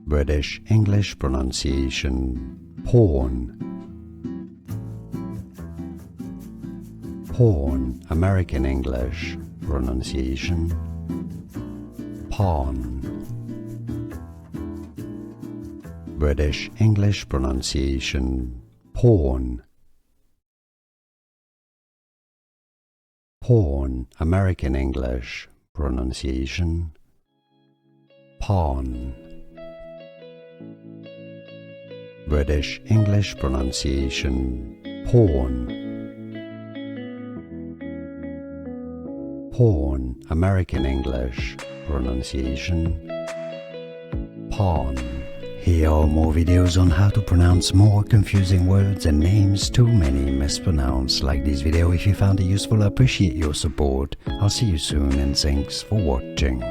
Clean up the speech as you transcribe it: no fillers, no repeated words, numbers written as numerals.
British English pronunciation, porn. Porn, American English pronunciation, pawn. British English pronunciation, porn. Porn, American English pronunciation, pawn. British English pronunciation, porn. Porn, American English pronunciation, pawn. Here are more videos on how to pronounce more confusing words and names too many mispronounced. Like this video if you found it useful. I appreciate your support. I'll see you soon and thanks for watching.